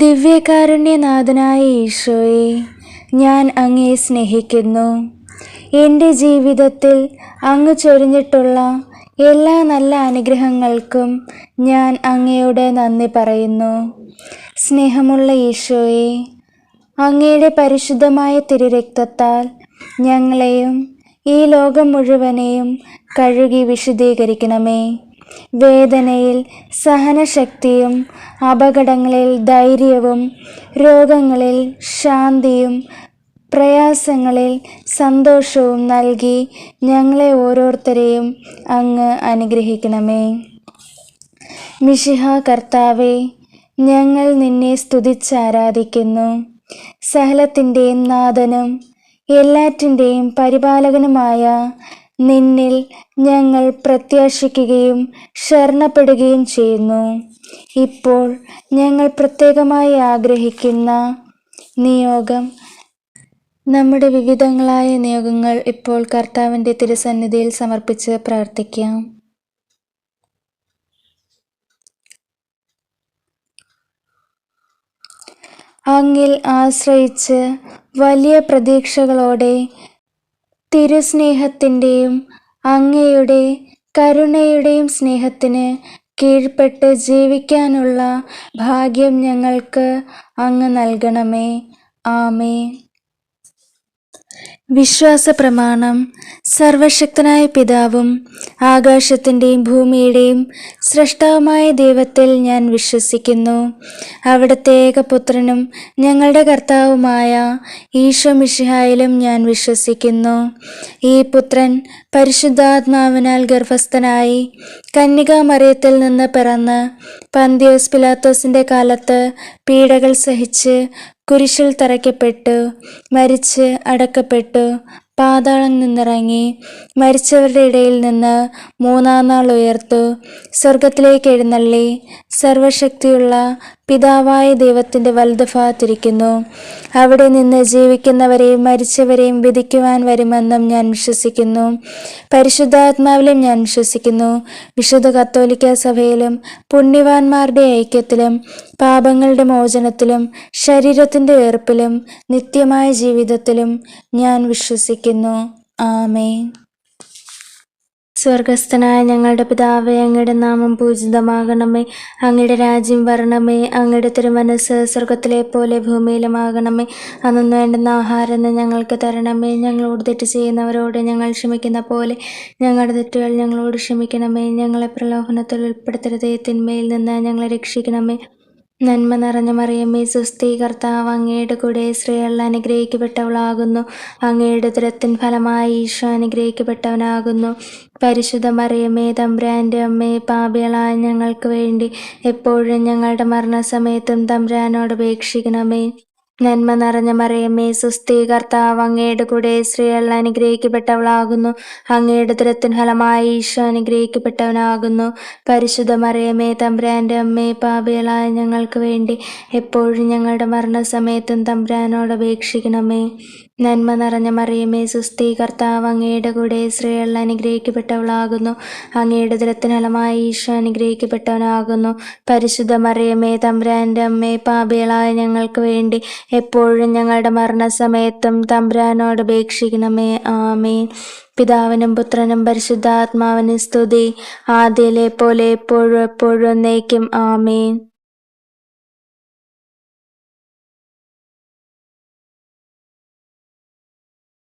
ദിവ്യകാരുണ്യനാഥനായ ഈശോയെ, ഞാൻ അങ്ങയെ സ്നേഹിക്കുന്നു. എൻ്റെ ജീവിതത്തിൽ അങ്ങ് ചൊരിഞ്ഞിട്ടുള്ള എല്ലാ നല്ല അനുഗ്രഹങ്ങൾക്കും ഞാൻ അങ്ങയോട് നന്ദി പറയുന്നു. സ്നേഹമുള്ള ഈശോയെ, അങ്ങയുടെ പരിശുദ്ധമായ തിരുരക്തത്താൽ ഞങ്ങളെയും ഈ ലോകം മുഴുവനെയും കഴുകി വിശുദ്ധീകരിക്കണമേ. വേദനയിൽ സഹനശക്തിയും, അപകടങ്ങളിൽ ധൈര്യവും, രോഗങ്ങളിൽ ശാന്തിയും, പ്രയാസങ്ങളിൽ സന്തോഷവും നൽകി ഞങ്ങളെ ഓരോരുത്തരെയും അങ്ങ് അനുഗ്രഹിക്കണമേ. മിശിഹാ കർത്താവേ, ഞങ്ങൾ നിന്നെ സ്തുതിച്ചാരാധിക്കുന്നു. സകലത്തിൻ്റെയും നാഥനും എല്ലാറ്റിൻ്റെയും പരിപാലകനുമായ നിന്നിൽ ഞങ്ങൾ പ്രത്യാശിക്കുകയും ശരണപ്പെടുകയും ചെയ്യുന്നു. ഇപ്പോൾ ഞങ്ങൾ പ്രത്യേകമായി ആഗ്രഹിക്കുന്ന നിയോഗം, നമ്മുടെ വിവിധങ്ങളായ നിയോഗങ്ങൾ ഇപ്പോൾ കർത്താവിൻ്റെ തിരുസന്നിധിയിൽ സമർപ്പിച്ച് പ്രാർത്ഥിക്കാം. അങ്ങിൽ ആശ്രയിച്ച് വലിയ പ്രതീക്ഷകളോടെ തിരുസ്നേഹത്തിൻ്റെയും അങ്ങയുടെ കരുണയുടെയും സ്നേഹത്തിന് കീഴ്പ്പെട്ട് ജീവിക്കാനുള്ള ഭാഗ്യം ഞങ്ങൾക്ക് അങ്ങ് നൽകണമേ. ആമേൻ. വിശ്വാസ പ്രമാണം. സർവശക്തനായ പിതാവും ആകാശത്തിൻ്റെയും ഭൂമിയുടെയും സ്രഷ്ടാവുമായ ദൈവത്തിൽ ഞാൻ വിശ്വസിക്കുന്നു. അവിടുത്തെ ഏകപുത്രനും ഞങ്ങളുടെ കർത്താവുമായ ഈശോ മിശിഹായിലും ഞാൻ വിശ്വസിക്കുന്നു. ഈ പുത്രൻ പരിശുദ്ധാത്മാവിനാൽ ഗർഭസ്ഥനായി കന്യകാമറിയത്തിൽ നിന്ന് പിറന്ന് പന്തിയോസ് പിലാത്തോസിൻ്റെ കാലത്ത് പീഡകൾ സഹിച്ച് കുരിശിൽ തറയ്ക്കപ്പെട്ടു, മരിച്ച് അടക്കപ്പെട്ടു, പാതാളം നിന്നിറങ്ങി, മരിച്ചവരുടെ ഇടയിൽ നിന്ന് മൂന്നാം നാൾ ഉയർത്തു, സ്വർഗത്തിലേക്ക് എഴുന്നള്ളി, സർവശക്തിയുള്ള പിതാവായ ദൈവത്തിൻ്റെ വലതുഭാഗത്തിരിക്കുന്നു. അവിടെ നിന്ന് ജീവിക്കുന്നവരെയും മരിച്ചവരെയും വിധിക്കുവാൻ വരുമെന്നും ഞാൻ വിശ്വസിക്കുന്നു. പരിശുദ്ധാത്മാവിലും ഞാൻ വിശ്വസിക്കുന്നു. വിശുദ്ധ കത്തോലിക്ക സഭയിലും പുണ്യവാന്മാരുടെ ഐക്യത്തിലും പാപങ്ങളുടെ മോചനത്തിലും ശരീരത്തിൻ്റെ ഉയർപ്പിലും നിത്യമായ ജീവിതത്തിലും ഞാൻ വിശ്വസിക്കുന്നു. ആമേൻ. സ്വർഗസ്ഥനായ ഞങ്ങളുടെ പിതാവേ, അങ്ങയുടെ നാമം പൂജിതമാകണമേ. അങ്ങയുടെ രാജ്യം വരണമേ. അങ്ങയുടെ തിരുമനസ്സ് സ്വർഗത്തിലെ പോലെ ഭൂമിയിലുമാകണമേ. അന്നു വേണ്ടുന്ന ആഹാരം ഞങ്ങൾക്ക് തരണമേ. ഞങ്ങളോട് തെറ്റ് ചെയ്യുന്നവരോട് ഞങ്ങൾ ക്ഷമിക്കുന്ന പോലെ ഞങ്ങളുടെ തെറ്റുകൾ ഞങ്ങളോട് ക്ഷമിക്കണമേ. ഞങ്ങളെ പ്രലോഭനത്തിൽ ഉൾപ്പെടുത്തരുതേ, തിന്മയിൽ നിന്ന് ഞങ്ങളെ രക്ഷിക്കണമേ. നന്മ നിറഞ്ഞ മറിയമേ, സ്വസ്തി, കർത്താവ് അങ്ങയുടെ കൂടെ സ്ത്രീകൾ അനുഗ്രഹിക്കപ്പെട്ടവളാകുന്നു. അങ്ങയുടെ ഉദരത്തിൻ ഫലമായി ഈശോ അനുഗ്രഹിക്കപ്പെട്ടവനാകുന്നു. പരിശുദ്ധ മറിയമേ, തമ്പുരാൻ്റെ അമ്മേ, പാപികളായ ഞങ്ങൾക്ക് വേണ്ടി എപ്പോഴും ഞങ്ങളുടെ മരണസമയത്തും തമ്പുരാനോട് അപേക്ഷിക്കണമേ. നന്മ നിറഞ്ഞ മറിയമേ, സ്വസ്തി, കർത്താവ് അങ്ങയുടെ കൂടെ സ്ത്രീകൾ അനുഗ്രഹിക്കപ്പെട്ടവളാകുന്നു. അങ്ങയുടെ ഉദരത്തിൻ ഫലമായി ഈശോ അനുഗ്രഹിക്കപ്പെട്ടവനാകുന്നു. പരിശുദ്ധ മറിയമേ, തമ്പുരാൻ്റെ അമ്മേ, പാപികളായ ഞങ്ങൾക്ക് വേണ്ടി എപ്പോഴും ഞങ്ങളുടെ മരണസമയത്തും തമ്പുരാനോട് അപേക്ഷിക്കണമേ. നന്മ നിറഞ്ഞ മറിയമേ, സ്വസ്തി, കർത്താവ് അങ്ങയുടെ കൂടെ സ്ത്രീകൾ അനുഗ്രഹിക്കപ്പെട്ടവളാകുന്നു. അങ്ങയുടെ ഉദരത്തിൻ ഫലമായി ഈശോ അനുഗ്രഹിക്കപ്പെട്ടവനാകുന്നു. പരിശുദ്ധ മറിയമേ, തമ്പുരാൻ്റെ അമ്മേ, പാപികളായ ഞങ്ങൾക്ക് വേണ്ടി എപ്പോഴും ഞങ്ങളുടെ മരണസമയത്തും തമ്പുരാനോട് അപേക്ഷിക്കണമേ. ആമേൻ. പിതാവിനും പുത്രനും പരിശുദ്ധാത്മാവിനും സ്തുതി, ആദിയിലെ പോലെ എപ്പോഴും എപ്പോഴും എന്നേക്കും. ആമേൻ.